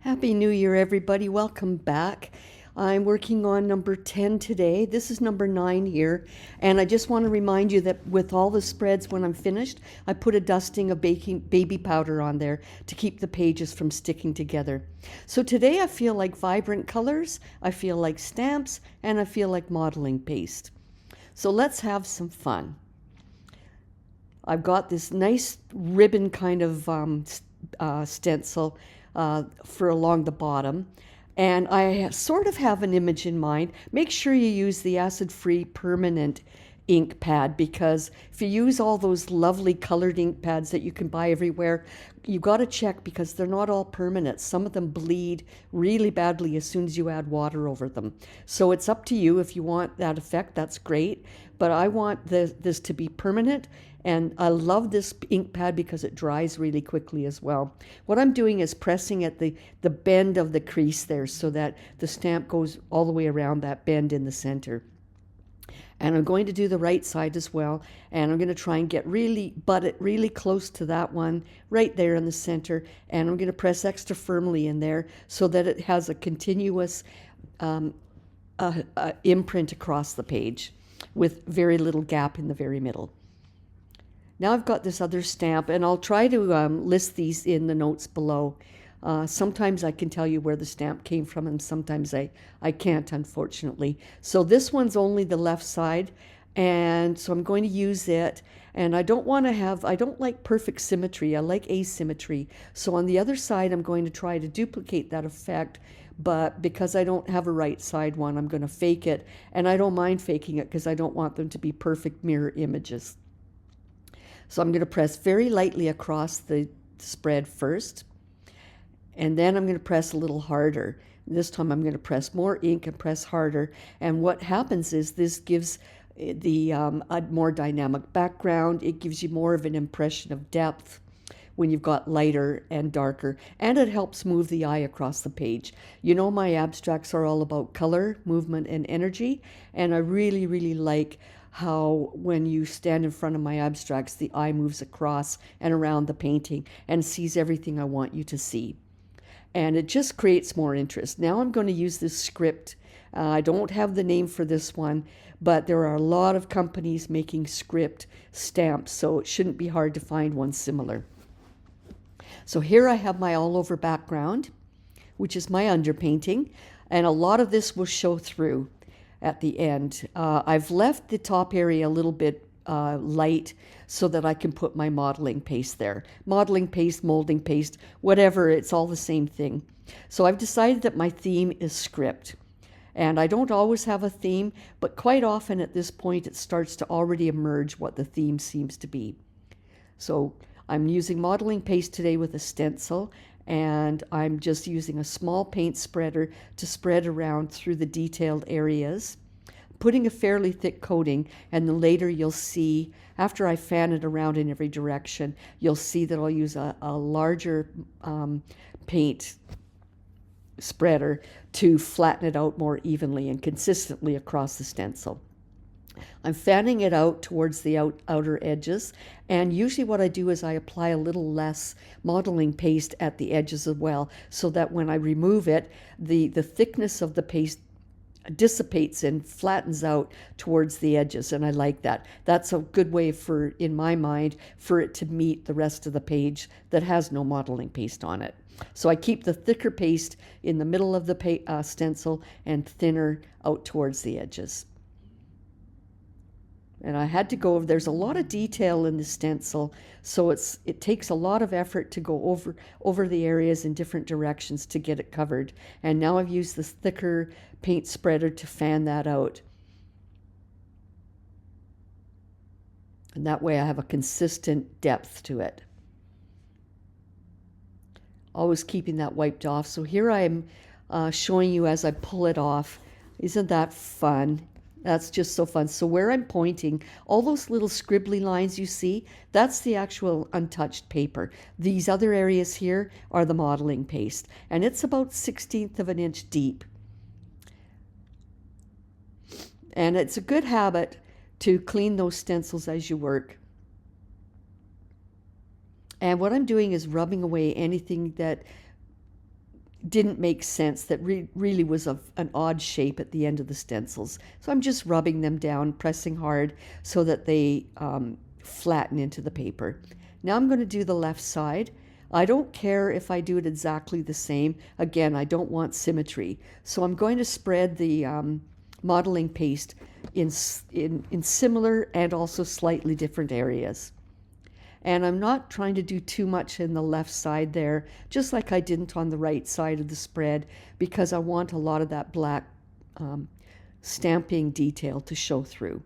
Happy New Year, everybody. Welcome back. I'm working on number 10 today. This is number 9 here. And I just want to remind you that with all the spreads, when I'm finished, I put a dusting of baby powder on there to keep the pages from sticking together. So today I feel like vibrant colors, I feel like stamps, and I feel like modeling paste. So let's have some fun. I've got this nice ribbon kind of stencil for along the bottom. And I sort of have an image in mind. Make sure you use the acid-free permanent ink pad, because if you use all those lovely colored ink pads that you can buy everywhere, you got to check because they're not all permanent. Some of them bleed really badly as soon as you add water over them. So it's up to you. If you want that effect, that's great. But I want this to be permanent, and I love this ink pad because it dries really quickly as well. What I'm doing is pressing at the bend of the crease there so that the stamp goes all the way around that bend in the center. And I'm going to do the right side as well, and I'm going to try and butt it really close to that one right there in the center, and I'm going to press extra firmly in there so that it has a continuous imprint across the page with very little gap in the very middle. Now I've got this other stamp, and I'll try to list these in the notes below. Sometimes I can tell you where the stamp came from, and sometimes I can't, unfortunately. So this one's only the left side, and so I'm going to use it. And I don't like perfect symmetry. I like asymmetry. So on the other side, I'm going to try to duplicate that effect, but because I don't have a right side one, I'm going to fake it. And I don't mind faking it because I don't want them to be perfect mirror images. So I'm going to press very lightly across the spread first, and then I'm going to press a little harder. This time I'm going to press more ink and press harder. And what happens is this gives a more dynamic background. It gives you more of an impression of depth when you've got lighter and darker, and it helps move the eye across the page. You know, my abstracts are all about color, movement, and energy, and I really, really like how when you stand in front of my abstracts, the eye moves across and around the painting and sees everything I want you to see. And it just creates more interest. Now I'm going to use this script. I don't have the name for this one, but there are a lot of companies making script stamps, so it shouldn't be hard to find one similar. So here I have my all over background, which is my underpainting, and a lot of this will show through at the end. I've left the top area a little bit light so that I can put my modeling paste there. Modeling paste, molding paste, whatever, it's all the same thing. So I've decided that my theme is script. And I don't always have a theme, but quite often at this point it starts to already emerge what the theme seems to be. So I'm using modeling paste today with a stencil, and I'm just using a small paint spreader to spread around through the detailed areas, putting a fairly thick coating, and then later you'll see, after I fan it around in every direction, you'll see that I'll use a larger paint spreader to flatten it out more evenly and consistently across the stencil. I'm fanning it out towards the outer edges, and usually what I do is I apply a little less modeling paste at the edges as well, so that when I remove it, the thickness of the paste dissipates and flattens out towards the edges, and I like that. That's a good way for, in my mind, for it to meet the rest of the page that has no modeling paste on it. So I keep the thicker paste in the middle of the stencil and thinner out towards the edges. And I had to go over, there's a lot of detail in the stencil, so it takes a lot of effort to go over the areas in different directions to get it covered. And now I've used this thicker paint spreader to fan that out. And that way I have a consistent depth to it. Always keeping that wiped off. So here I am showing you as I pull it off. Isn't that fun? That's just so fun. So where I'm pointing, all those little scribbly lines you see, that's the actual untouched paper. These other areas here are the modeling paste, and it's about 1/16 of an inch deep. And it's a good habit to clean those stencils as you work. And what I'm doing is rubbing away anything that didn't make sense, that really was an odd shape at the end of the stencils. So I'm just rubbing them down, pressing hard so that they flatten into the paper. Now I'm going to do the left side. I don't care if I do it exactly the same. Again, I don't want symmetry. So I'm going to spread the modeling paste in similar and also slightly different areas. And I'm not trying to do too much in the left side there, just like I didn't on the right side of the spread, because I want a lot of that black stamping detail to show through.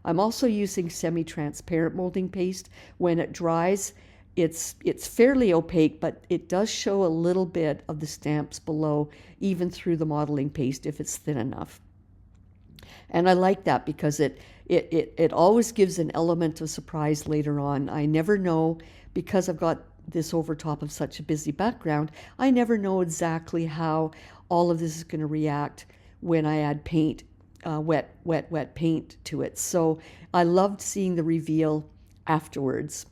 I'm also using semi-transparent molding paste. When it dries, it's fairly opaque, but it does show a little bit of the stamps below, even through the modeling paste if it's thin enough. And I like that because it always gives an element of surprise later on. I never know, because I've got this over top of such a busy background, I never know exactly how all of this is going to react when I add paint, wet paint to it. So I loved seeing the reveal afterwards.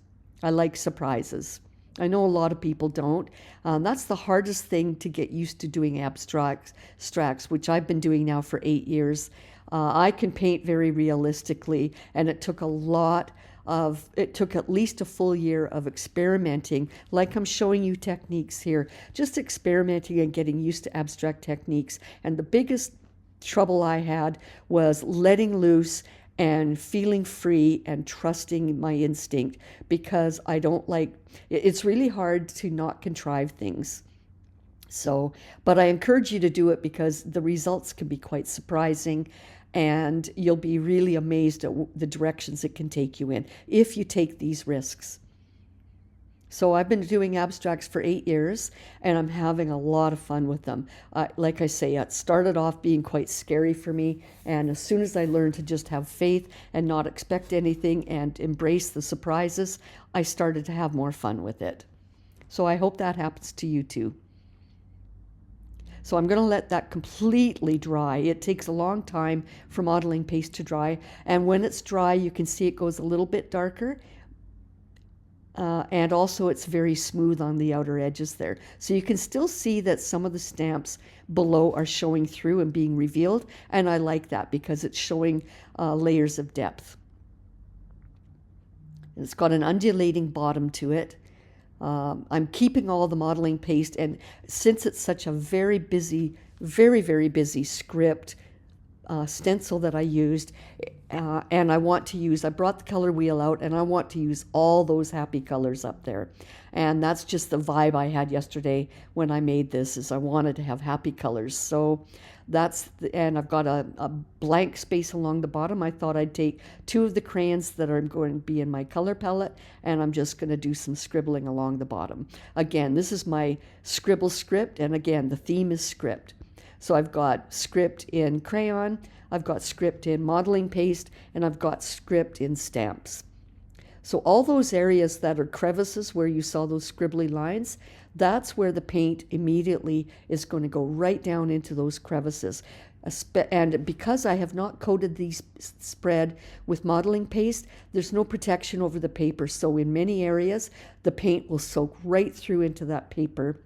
I like surprises. I know a lot of people don't. That's the hardest thing to get used to, doing abstracts, which I've been doing now for 8 years. I can paint very realistically, and it took at least a full year of experimenting, like I'm showing you techniques here, just experimenting and getting used to abstract techniques. And the biggest trouble I had was letting loose and feeling free and trusting my instinct, because I don't like, it's really hard to not contrive things. So, but I encourage you to do it because the results can be quite surprising, and you'll be really amazed at the directions it can take you in if you take these risks. So I've been doing abstracts for 8 years, and I'm having a lot of fun with them. Like I say, it started off being quite scary for me, and as soon as I learned to just have faith and not expect anything and embrace the surprises, I started to have more fun with it. So I hope that happens to you too. So I'm going to let that completely dry. It takes a long time for modeling paste to dry, and when it's dry, you can see it goes a little bit darker. And also it's very smooth on the outer edges there. So you can still see that some of the stamps below are showing through and being revealed, and I like that because it's showing layers of depth. It's got an undulating bottom to it. I'm keeping all the modeling paste, and since it's such a very busy, very busy script stencil that I used, and I brought the color wheel out, and I want to use all those happy colors up there. And that's just the vibe I had yesterday when I made this, is I wanted to have happy colors. So and I've got a blank space along the bottom. I thought I'd take 2 of the crayons that are going to be in my color palette, and I'm just going to do some scribbling along the bottom. Again, this is my scribble script, and again, the theme is script. So I've got script in crayon, I've got script in modeling paste, and I've got script in stamps. So all those areas that are crevices where you saw those scribbly lines, that's where the paint immediately is going to go right down into those crevices. And because I have not coated these spread with modeling paste, there's no protection over the paper. So in many areas, the paint will soak right through into that paper,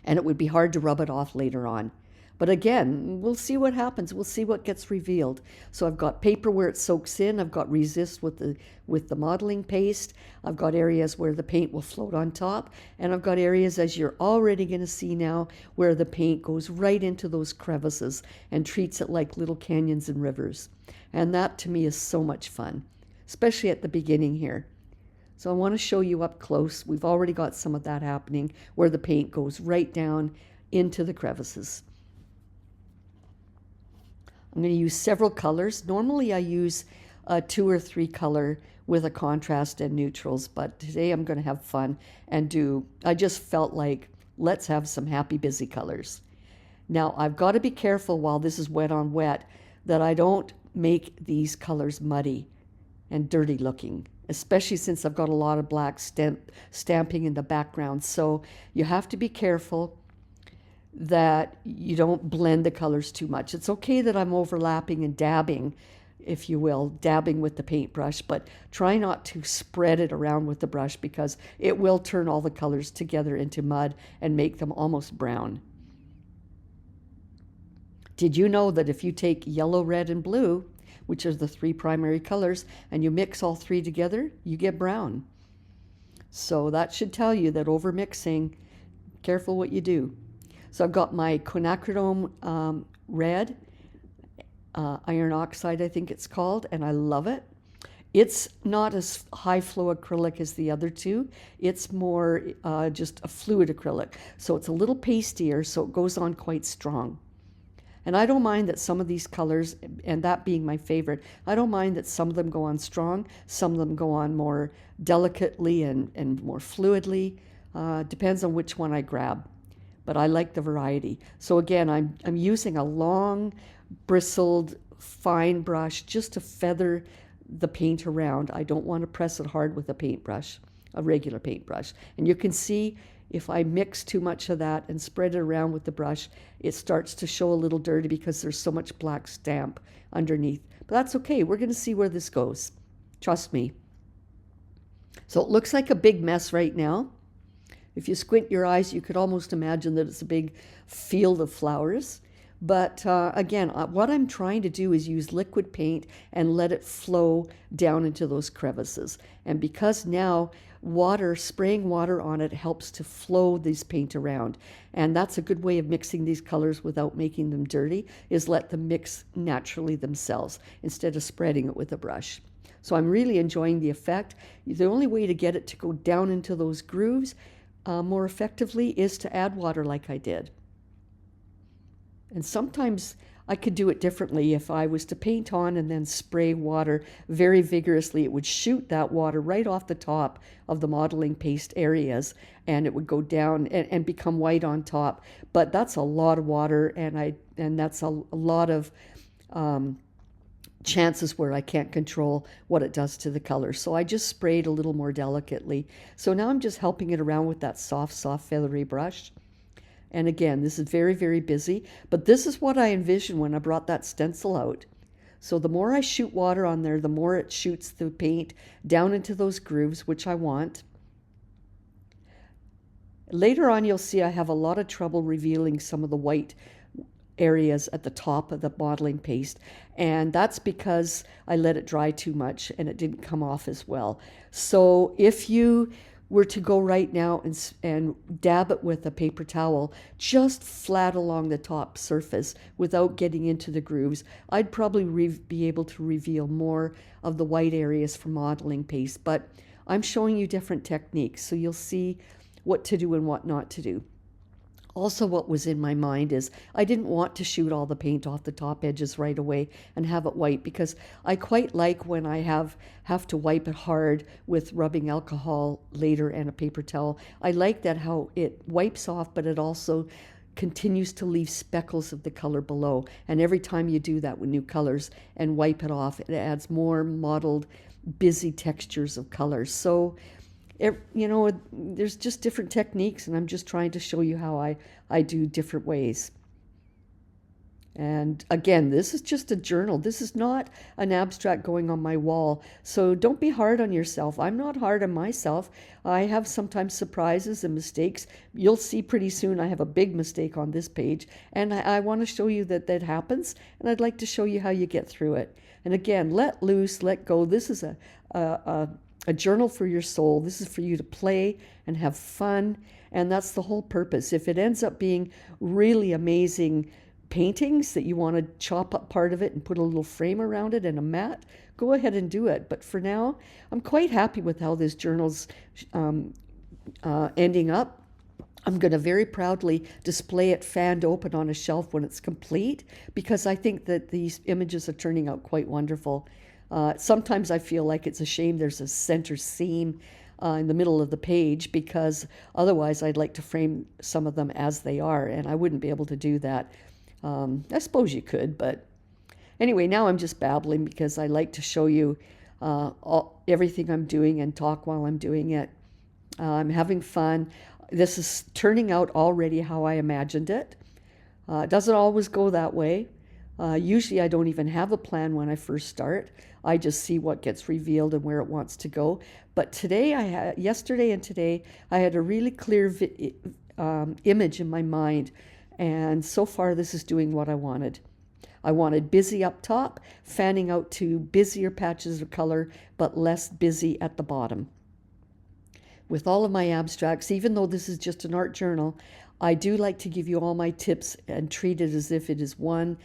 and it would be hard to rub it off later on. But again, we'll see what happens. We'll see what gets revealed. So I've got paper where it soaks in. I've got resist with the modeling paste. I've got areas where the paint will float on top. And I've got areas, as you're already going to see now, where the paint goes right into those crevices and treats it like little canyons and rivers. And that to me is so much fun, especially at the beginning here. So I want to show you up close. We've already got some of that happening where the paint goes right down into the crevices. I'm going to use several colors. Normally I use a 2 or 3 color with a contrast and neutrals, but today I'm going to have fun and I just felt like, let's have some happy busy colors. Now I've got to be careful while this is wet on wet that I don't make these colors muddy and dirty looking, especially since I've got a lot of black stamping in the background. So you have to be careful that you don't blend the colors too much. It's okay that I'm overlapping and dabbing if you will, dabbing with the paintbrush, but try not to spread it around with the brush because it will turn all the colors together into mud and make them almost brown. Did you know that if you take yellow, red, and blue, which are the three primary colors, and you mix all three together, you get brown? So that should tell you that over mixing, careful what you do. So I've got my quinacridone red, iron oxide I think it's called, and I love it. It's not as high flow acrylic as the other two. It's more just a fluid acrylic. So it's a little pastier, so it goes on quite strong. And I don't mind that some of these colors, and that being my favorite, I don't mind that some of them go on strong, some of them go on more delicately and more fluidly. Depends on which one I grab. But I like the variety. So again, I'm using a long, bristled, fine brush just to feather the paint around. I don't want to press it hard with a paintbrush, a regular paintbrush. And you can see if I mix too much of that and spread it around with the brush, it starts to show a little dirty because there's so much black stamp underneath. But that's okay. We're going to see where this goes. Trust me. So it looks like a big mess right now. If you squint your eyes, you could almost imagine that it's a big field of flowers. But again, what I'm trying to do is use liquid paint and let it flow down into those crevices. And because now spraying water on it helps to flow this paint around. And that's a good way of mixing these colors without making them dirty, is let them mix naturally themselves instead of spreading it with a brush. So I'm really enjoying the effect. The only way to get it to go down into those grooves more effectively is to add water like I did. And sometimes I could do it differently. If I was to paint on and then spray water very vigorously, it would shoot that water right off the top of the modeling paste areas, and it would go down and become white on top. But that's a lot of water, and that's a lot of chances where I can't control what it does to the color. So I just sprayed a little more delicately. So now I'm just helping it around with that soft, feathery brush. And again, this is very, very busy, but this is what I envisioned when I brought that stencil out. So the more I shoot water on there, the more it shoots the paint down into those grooves, which I want. Later on, you'll see I have a lot of trouble revealing some of the white areas at the top of the modeling paste, and that's because I let it dry too much and it didn't come off as well. So if you were to go right now and dab it with a paper towel just flat along the top surface without getting into the grooves, I'd probably be able to reveal more of the white areas from modeling paste. But I'm showing you different techniques, so you'll see what to do and what not to do. Also, what was in my mind is I didn't want to shoot all the paint off the top edges right away and have it white, because I quite like when I have to wipe it hard with rubbing alcohol later and a paper towel. I like that how it wipes off, but it also continues to leave speckles of the color below. And every time you do that with new colors and wipe it off, it adds more mottled, busy textures of colors. So there's just different techniques, and I'm just trying to show you how I do different ways. And again, this is just a journal. This is not an abstract going on my wall. So don't be hard on yourself. I'm not hard on myself. I have sometimes surprises and mistakes. You'll see pretty soon I have a big mistake on this page, and I want to show you that happens, and I'd like to show you how you get through it. And again, let loose, let go. This is a journal for your soul. This is for you to play and have fun, and that's the whole purpose. If it ends up being really amazing paintings that you want to chop up part of it and put a little frame around it and a mat, go ahead and do it. But for now, I'm quite happy with how this journal's ending up. I'm going to very proudly display it fanned open on a shelf when it's complete, because I think that these images are turning out quite wonderful. Sometimes I feel like it's a shame there's a center seam in the middle of the page, because otherwise I'd like to frame some of them as they are, and I wouldn't be able to do that. I suppose you could, but anyway, now I'm just babbling because I like to show you everything I'm doing and talk while I'm doing it. I'm having fun. This is turning out already how I imagined it. It doesn't always go that way, Usually I don't even have a plan when I first start. I just see what gets revealed and where it wants to go. But yesterday and today, I had a really clear image in my mind. And so far, this is doing what I wanted. I wanted busy up top, fanning out to busier patches of color, but less busy at the bottom. With all of my abstracts, even though this is just an art journal, I do like to give you all my tips and treat it as if it is one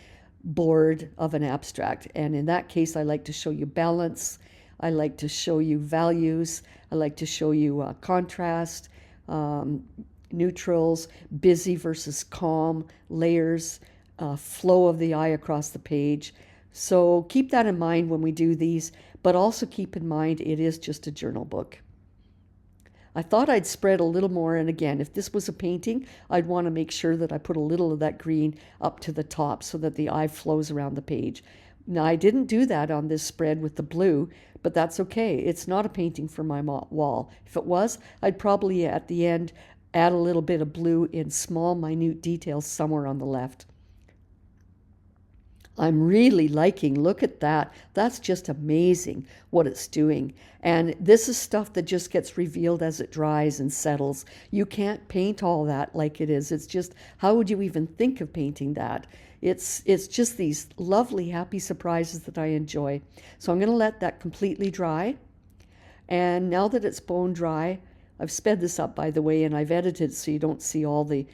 board of an abstract. And in that case, I like to show you balance. I like to show you values. I like to show you contrast, neutrals, busy versus calm, layers, flow of the eye across the page. So keep that in mind when we do these, but also keep in mind it is just a journal book. I thought I'd spread a little more, and again, if this was a painting, I'd want to make sure that I put a little of that green up to the top so that the eye flows around the page. Now, I didn't do that on this spread with the blue, but that's okay. It's not a painting for my wall. If it was, I'd probably at the end add a little bit of blue in small, minute details somewhere on the left. I'm really liking, look at that. That's just amazing what it's doing. And this is stuff that just gets revealed as it dries and settles. You can't paint all that like it is. It's just, how would you even think of painting that? It's just these lovely, happy surprises that I enjoy. So I'm going to let that completely dry. And now that it's bone dry, I've sped this up, by the way, and I've edited so you don't see all the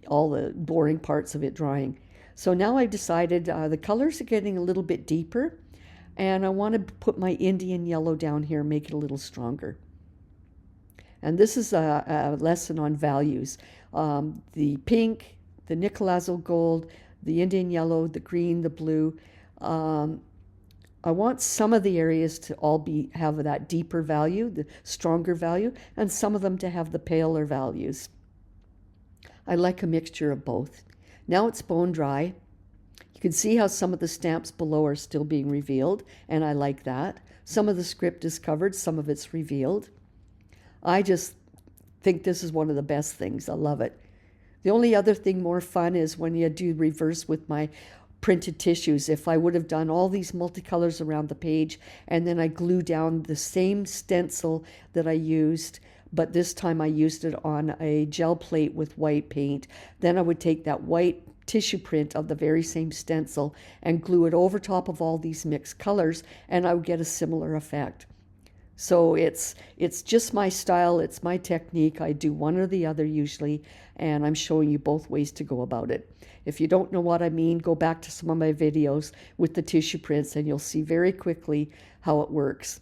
boring parts of it drying. So now I've decided the colors are getting a little bit deeper, and I want to put my Indian yellow down here, make it a little stronger. And this is a lesson on values. The pink, the nickel azul gold, the Indian yellow, the green, the blue. I want some of the areas to all have that deeper value, the stronger value, and some of them to have the paler values. I like a mixture of both. Now it's bone dry. You can see how some of the stamps below are still being revealed, and I like that. Some of the script is covered, some of it's revealed. I just think this is one of the best things. I love it. The only other thing more fun is when you do reverse with my printed tissues. If I would have done all these multicolors around the page and then I glue down the same stencil that I used, but this time I used it on a gel plate with white paint, then I would take that white tissue print of the very same stencil and glue it over top of all these mixed colors, and I would get a similar effect. So it's just my style, it's my technique. I do one or the other usually, and I'm showing you both ways to go about it. If you don't know what I mean, go back to some of my videos with the tissue prints and you'll see very quickly how it works.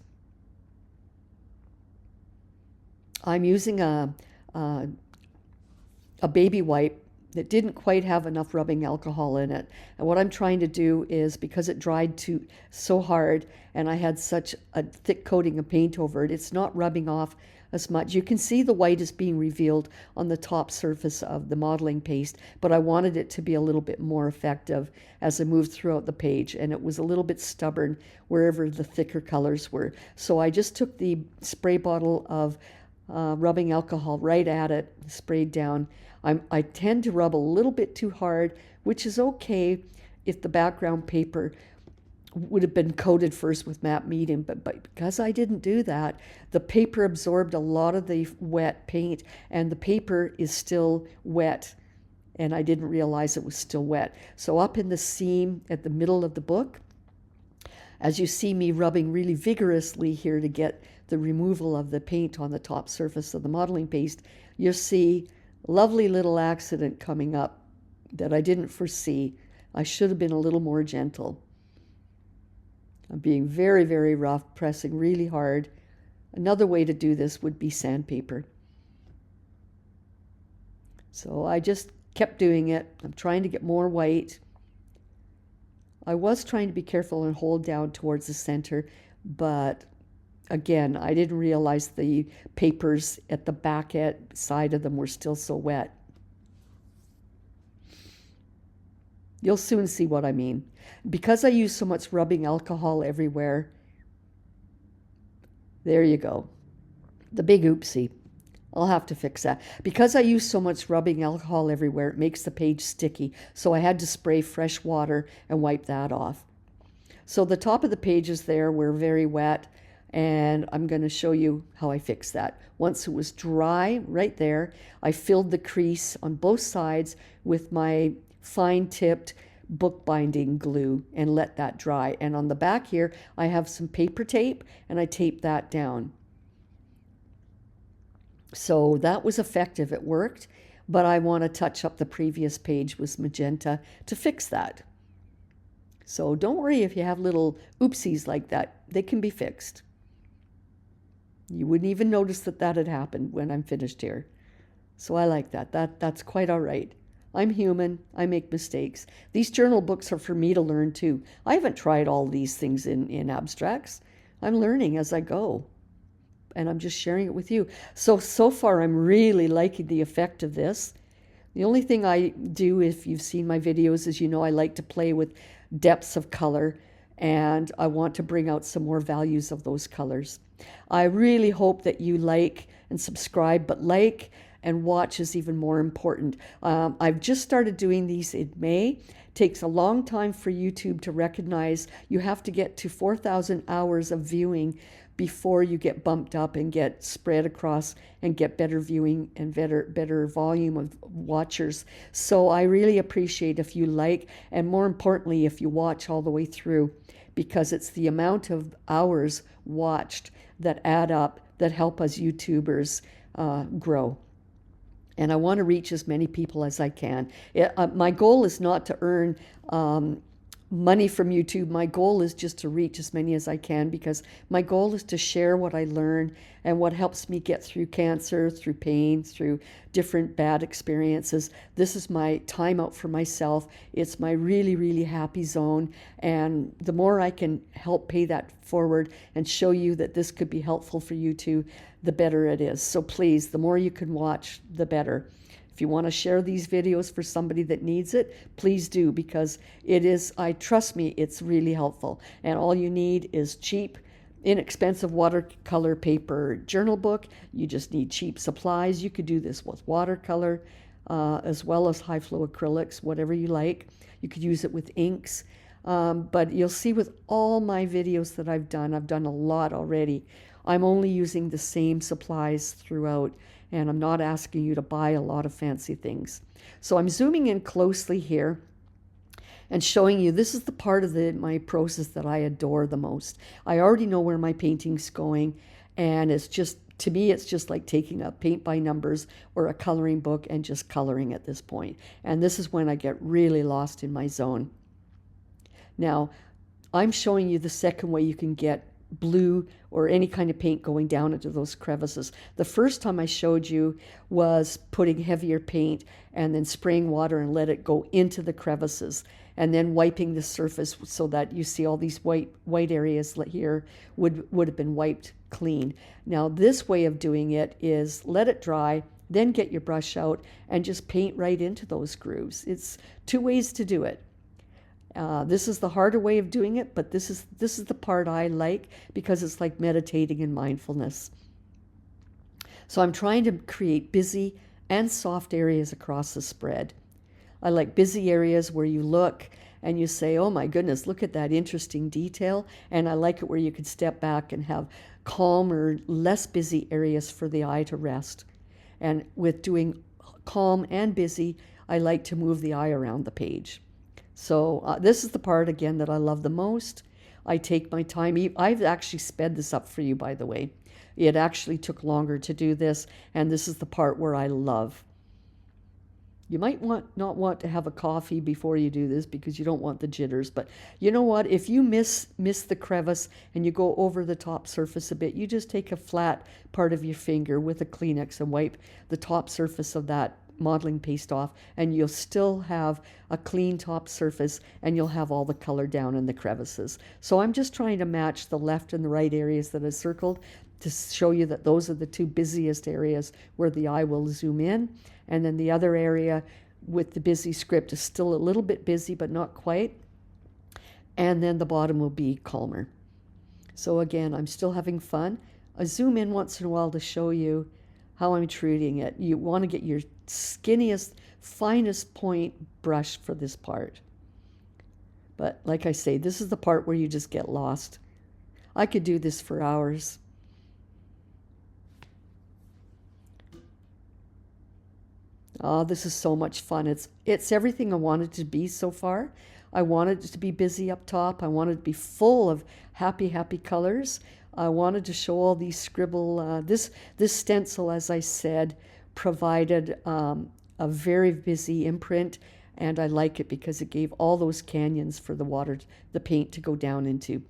I'm using a baby wipe that didn't quite have enough rubbing alcohol in it. And what I'm trying to do is, because it dried so hard and I had such a thick coating of paint over it, it's not rubbing off as much. You can see the white is being revealed on the top surface of the modeling paste, but I wanted it to be a little bit more effective as I moved throughout the page, and it was a little bit stubborn wherever the thicker colors were. So I just took the spray bottle of rubbing alcohol right at it, sprayed down. I tend to rub a little bit too hard, which is okay if the background paper would have been coated first with matte medium, but because I didn't do that, the paper absorbed a lot of the wet paint, and the paper is still wet, and I didn't realize it was still wet. So up in the seam at the middle of the book, as you see me rubbing really vigorously here to get the removal of the paint on the top surface of the modeling paste, you'll see a lovely little accident coming up that I didn't foresee. I should have been a little more gentle. I'm being very, very rough, pressing really hard. Another way to do this would be sandpaper. So I just kept doing it. I'm trying to get more white. I was trying to be careful and hold down towards the center, but again, I didn't realize the papers at the back side of them were still so wet. You'll soon see what I mean. Because I use so much rubbing alcohol everywhere, there you go. The big oopsie. I'll have to fix that. Because I use so much rubbing alcohol everywhere, it makes the page sticky. So I had to spray fresh water and wipe that off. So the top of the pages there were very wet, and I'm going to show you how I fixed that. Once it was dry right there, I filled the crease on both sides with my fine-tipped bookbinding glue and let that dry. And on the back here, I have some paper tape, and I taped that down. So that was effective. It worked, but I want to touch up the previous page with magenta to fix that. So don't worry if you have little oopsies like that. They can be fixed. You wouldn't even notice that that had happened when I'm finished here. So I like that. That's quite all right. I'm human. I make mistakes. These journal books are for me to learn too. I haven't tried all these things in abstracts. I'm learning as I go. And I'm just sharing it with you. So far I'm really liking the effect of this. The only thing I do, if you've seen my videos, is I like to play with depths of color, and I want to bring out some more values of those colors. I really hope that you like and subscribe, but like and watch is even more important. I've just started doing these in May. It takes a long time for YouTube to recognize. You have to get to 4,000 hours of viewing before you get bumped up and get spread across and get better viewing and better volume of watchers. So I really appreciate if you like, and more importantly, if you watch all the way through, because it's the amount of hours watched that add up that help us YouTubers grow. And I want to reach as many people as I can. My goal is not to earn money from YouTube. My goal is just to reach as many as I can, because my goal is to share what I learn and what helps me get through cancer, through pain, through different bad experiences. This is my time out for myself. It's my really, really happy zone. And the more I can help pay that forward and show you that this could be helpful for you too, the better it is. So please, the more you can watch, the better. If you want to share these videos for somebody that needs it, please do, because it is, trust me, it's really helpful. And all you need is cheap, inexpensive watercolor paper journal book. You just need cheap supplies. You could do this with watercolor as well as high flow acrylics, whatever you like. You could use it with inks. But you'll see with all my videos that I've done a lot already. I'm only using the same supplies throughout, and I'm not asking you to buy a lot of fancy things. So I'm zooming in closely here and showing you, this is the part of my process that I adore the most. I already know where my painting's going, and it's just, to me, it's just like taking a paint by numbers or a coloring book and just coloring at this point. And this is when I get really lost in my zone. Now, I'm showing you the second way you can get blue or any kind of paint going down into those crevices. The first time I showed you was putting heavier paint and then spraying water and let it go into the crevices, and then wiping the surface so that you see all these white areas here would have been wiped clean. Now this way of doing it is let it dry, then get your brush out and just paint right into those grooves. It's two ways to do it. This is the harder way of doing it, but this is the part I like, because it's like meditating and mindfulness. So I'm trying to create busy and soft areas across the spread. I like busy areas where you look and you say, oh my goodness, look at that interesting detail. And I like it where you could step back and have calmer, less busy areas for the eye to rest. And with doing calm and busy, I like to move the eye around the page. So this is the part, again, that I love the most. I take my time. I've actually sped this up for you, by the way. It actually took longer to do this, and this is the part where I love. You might not want to have a coffee before you do this, because you don't want the jitters. But you know what? If you miss the crevice and you go over the top surface a bit, you just take a flat part of your finger with a Kleenex and wipe the top surface of that modeling paste off, and you'll still have a clean top surface, and you'll have all the color down in the crevices. So I'm just trying to match the left and the right areas that I circled to show you that those are the two busiest areas where the eye will zoom in, and then the other area with the busy script is still a little bit busy but not quite, and then the bottom will be calmer. So again, I'm still having fun. I zoom in once in a while to show you how I'm treating it. You want to get your skinniest, finest point brush for this part. But like I say, this is the part where you just get lost. I could do this for hours. Oh, this is so much fun. It's everything I wanted to be so far. I wanted it to be busy up top. I wanted it to be full of happy, happy colors. I wanted to show all these scribble. This stencil, as I said, provided a very busy imprint, and I like it because it gave all those canyons for the paint to go down into.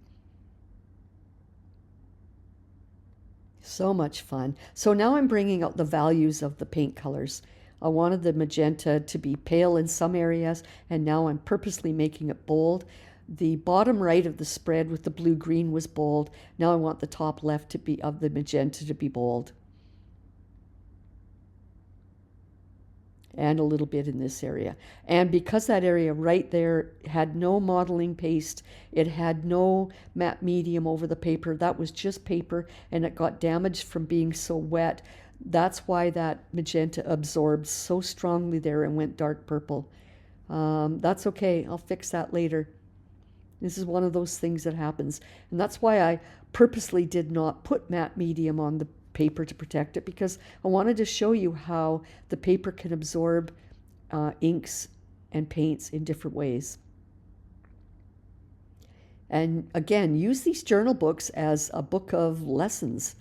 So much fun. So now I'm bringing out the values of the paint colors. I wanted the magenta to be pale in some areas, and now I'm purposely making it bold. The bottom right of the spread with the blue-green was bold. Now I want the top left to be of the magenta to be bold. And a little bit in this area. And because that area right there had no modeling paste, it had no matte medium over the paper, that was just paper, and it got damaged from being so wet. That's why that magenta absorbed so strongly there and went dark purple. That's okay. I'll fix that later. This is one of those things that happens. And that's why I purposely did not put matte medium on the paper to protect it, because I wanted to show you how the paper can absorb inks and paints in different ways. And again, use these journal books as a book of lessons.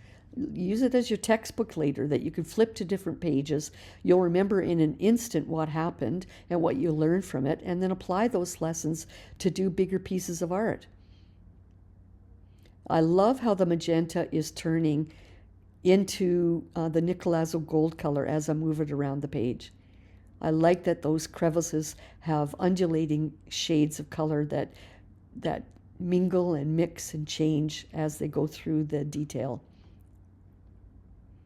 Use it as your textbook later that you can flip to different pages. You'll remember in an instant what happened and what you learned from it, and then apply those lessons to do bigger pieces of art. I love how the magenta is turning into the Nicolazo gold color as I move it around the page. I like that those crevices have undulating shades of color that mingle and mix and change as they go through the detail.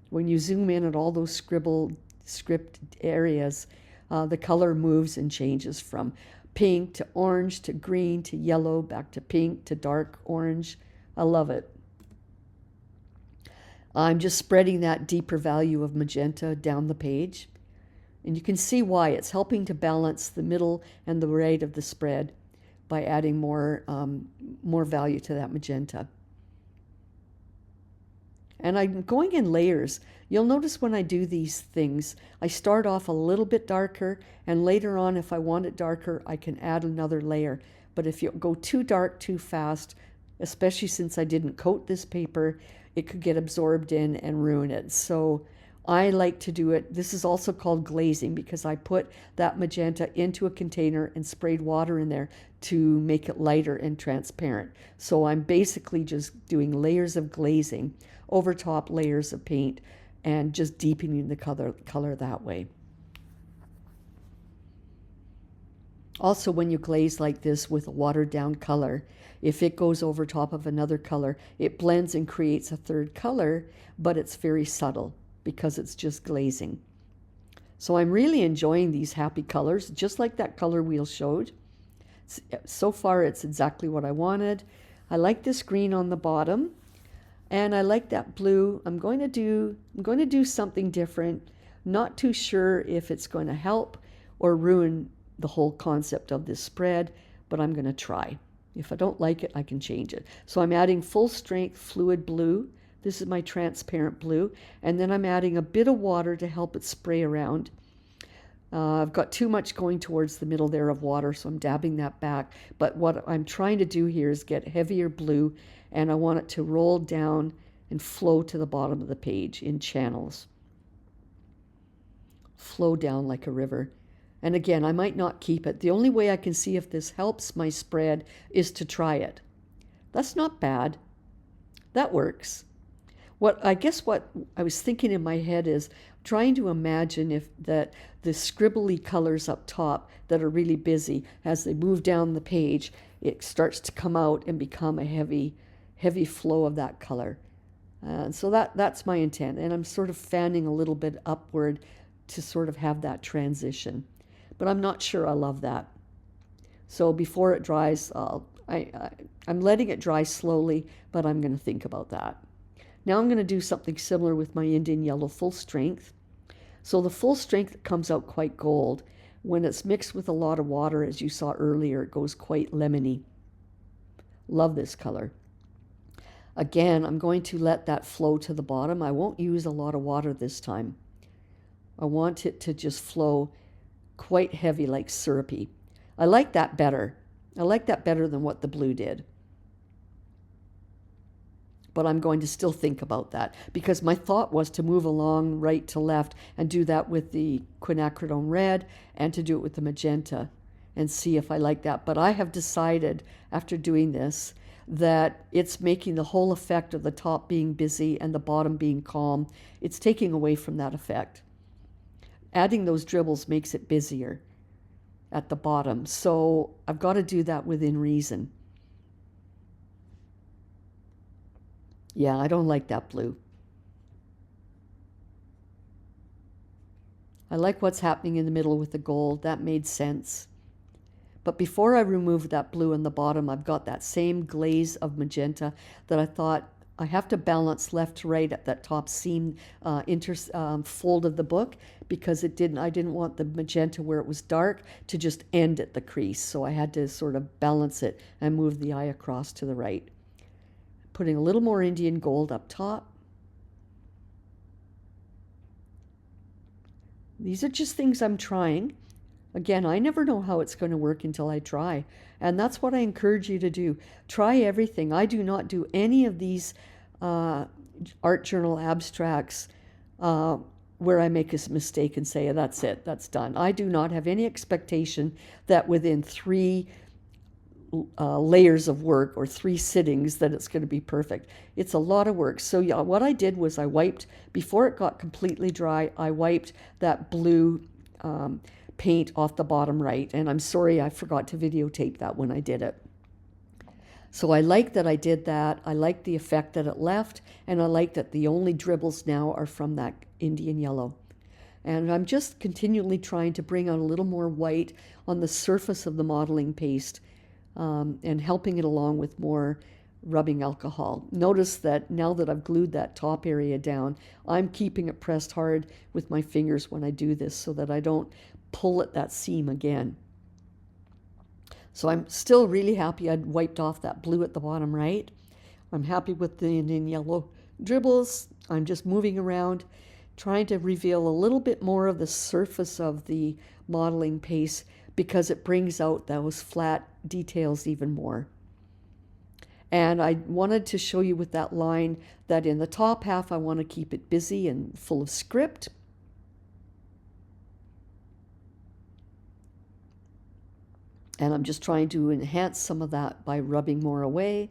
When you zoom in at all those script areas, the color moves and changes from pink to orange to green to yellow, back to pink to dark orange. I love it. I'm just spreading that deeper value of magenta down the page. And you can see why. It's helping to balance the middle and the right of the spread by adding more value to that magenta. And I'm going in layers. You'll notice when I do these things, I start off a little bit darker, and later on, if I want it darker, I can add another layer. But if you go too dark too fast, especially since I didn't coat this paper, it could get absorbed in and ruin it. So I like to do it. This is also called glazing because I put that magenta into a container and sprayed water in there to make it lighter and transparent. So I'm basically just doing layers of glazing over top layers of paint and just deepening the color that way. Also, when you glaze like this with a watered down color, if it goes over top of another color, it blends and creates a third color, but it's very subtle because it's just glazing. So I'm really enjoying these happy colors, just like that color wheel showed. So far, it's exactly what I wanted. I like this green on the bottom, and I like that blue. I'm going to do something different. Not too sure if it's going to help or ruin the whole concept of this spread, but I'm going to try. If I don't like it, I can change it. So I'm adding full strength fluid blue. This is my transparent blue. And then I'm adding a bit of water to help it spray around. I've got too much going towards the middle there of water, so I'm dabbing that back. But what I'm trying to do here is get heavier blue, and I want it to roll down and flow to the bottom of the page in channels. Flow down like a river. And again, I might not keep it. The only way I can see if this helps my spread is to try it. That's not bad. That works. What I was thinking in my head is trying to imagine if the scribbly colors up top that are really busy, as they move down the page, it starts to come out and become a heavy flow of that color. So that's my intent. And I'm sort of fanning a little bit upward to sort of have that transition. But I'm not sure I love that. So before it dries, I'm letting it dry slowly, but I'm going to think about that. Now I'm going to do something similar with my Indian yellow full strength. So the full strength comes out quite gold. When it's mixed with a lot of water, as you saw earlier, it goes quite lemony. Love this color. Again, I'm going to let that flow to the bottom. I won't use a lot of water this time. I want it to just flow quite heavy, like syrupy. I like that better. I like that better than what the blue did. But I'm going to still think about that, because my thought was to move along right to left and do that with the quinacridone red and to do it with the magenta and see if I like that. But I have decided after doing this that it's making the whole effect of the top being busy and the bottom being calm. It's taking away from that effect. Adding those dribbles makes it busier at the bottom. So I've got to do that within reason. Yeah, I don't like that blue. I like what's happening in the middle with the gold. That made sense. But before I remove that blue on the bottom, I've got that same glaze of magenta that I thought I have to balance left to right at that top seam fold of the book, because I didn't want the magenta where it was dark to just end at the crease. So I had to sort of balance it and move the eye across to the right. Putting a little more Indian gold up top. These are just things I'm trying. Again, I never know how it's going to work until I try. And that's what I encourage you to do. Try everything. I do not do any of these art journal abstracts where I make a mistake and say, that's it, that's done. I do not have any expectation that within 3 layers of work or 3 sittings that it's going to be perfect. It's a lot of work. So yeah, what I did was I wiped, before it got completely dry, I wiped that blue paint off the bottom right. And I'm sorry I forgot to videotape that when I did it. So I like that I did that. I like the effect that it left. And I like that the only dribbles now are from that Indian yellow. And I'm just continually trying to bring out a little more white on the surface of the modeling paste, and helping it along with more rubbing alcohol. Notice that now that I've glued that top area down, I'm keeping it pressed hard with my fingers when I do this so that I don't pull at that seam again. So I'm still really happy I'd wiped off that blue at the bottom right. I'm happy with the Indian yellow dribbles. I'm just moving around, trying to reveal a little bit more of the surface of the modeling paste, because it brings out those flat details even more. And I wanted to show you with that line that in the top half I want to keep it busy and full of script. And I'm just trying to enhance some of that by rubbing more away.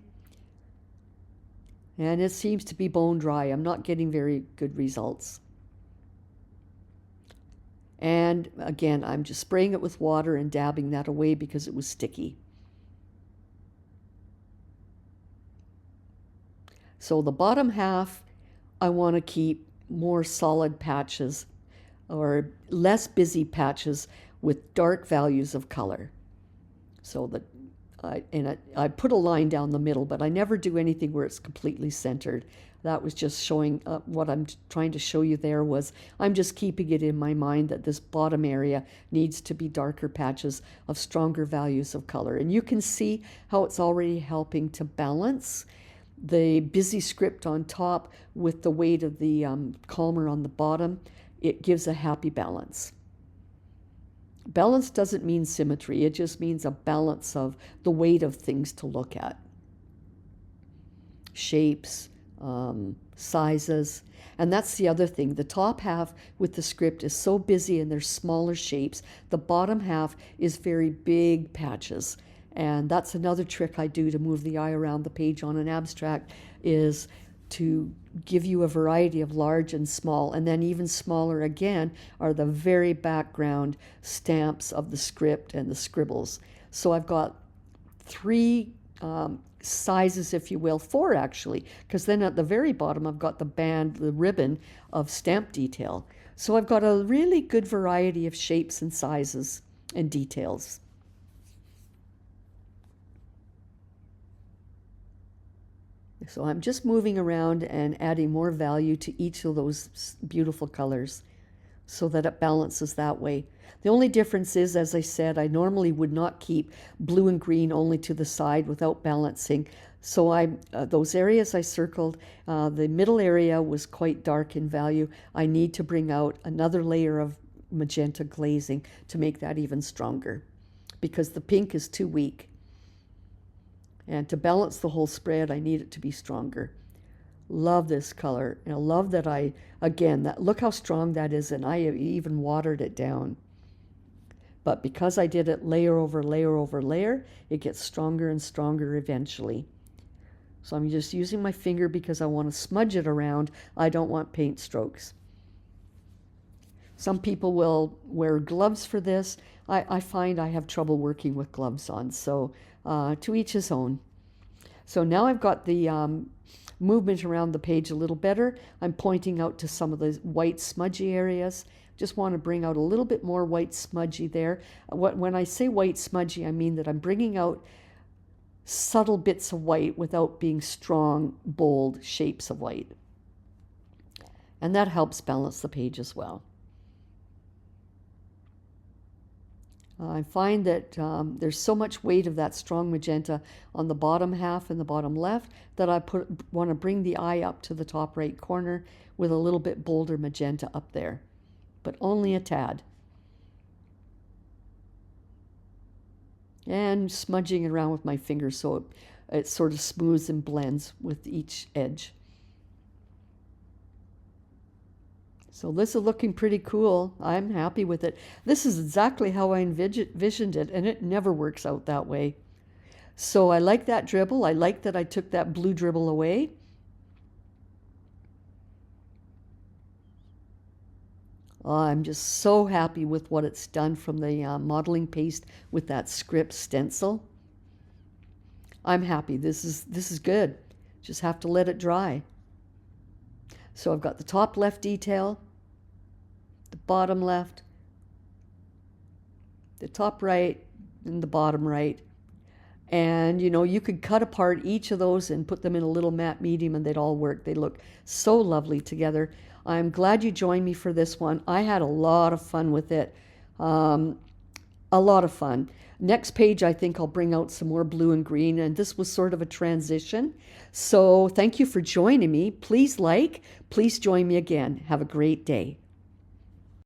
And it seems to be bone dry. I'm not getting very good results. And again, I'm just spraying it with water and dabbing that away because it was sticky. So the bottom half, I want to keep more solid patches or less busy patches with dark values of color. So that I put a line down the middle, but I never do anything where it's completely centered. That was just showing what I'm trying to show you there was I'm just keeping it in my mind that this bottom area needs to be darker patches of stronger values of color. And you can see how it's already helping to balance the busy script on top with the weight of the calmer on the bottom. It gives a happy balance. Balance doesn't mean symmetry. It just means a balance of the weight of things to look at. Shapes, sizes. And that's the other thing. The top half with the script is so busy and there's smaller shapes. The bottom half is very big patches. And that's another trick I do to move the eye around the page on an abstract, is to give you a variety of large and small, and then even smaller again are the very background stamps of the script and the scribbles. So I've got 3 sizes, if you will, 4 actually, because then at the very bottom I've got the band, the ribbon of stamp detail. So I've got a really good variety of shapes and sizes and details. So I'm just moving around and adding more value to each of those beautiful colors so that it balances that way. The only difference is, as I said, I normally would not keep blue and green only to the side without balancing. So those areas I circled, the middle area was quite dark in value. I need to bring out another layer of magenta glazing to make that even stronger because the pink is too weak. And to balance the whole spread, I need it to be stronger. Love this color. And I love that look how strong that is, and I even watered it down. But because I did it layer over layer over layer, it gets stronger and stronger eventually. So I'm just using my finger because I want to smudge it around. I don't want paint strokes. Some people will wear gloves for this. I find I have trouble working with gloves on, so to each his own. So now I've got the movement around the page a little better. I'm pointing out to some of the white smudgy areas. Just want to bring out a little bit more white smudgy there. When I say white smudgy, I mean that I'm bringing out subtle bits of white without being strong, bold shapes of white. And that helps balance the page as well. I find that there's so much weight of that strong magenta on the bottom half and the bottom left that I want to bring the eye up to the top right corner with a little bit bolder magenta up there, but only a tad. And smudging it around with my fingers so it sort of smooths and blends with each edge. So this is looking pretty cool. I'm happy with it. This is exactly how I envisioned it, and it never works out that way. So I like that dribble. I like that I took that blue dribble away. I'm just so happy with what it's done from the modeling paste with that script stencil. I'm happy. This is good. Just have to let it dry. So I've got the top left detail, the bottom left, the top right, and the bottom right. And you could cut apart each of those and put them in a little matte medium and they'd all work. They look so lovely together. I'm glad you joined me for this one. I had a lot of fun with it. A lot of fun. Next page, I think I'll bring out some more blue and green, and this was sort of a transition. So thank you for joining me. Please please join me again. Have a great day.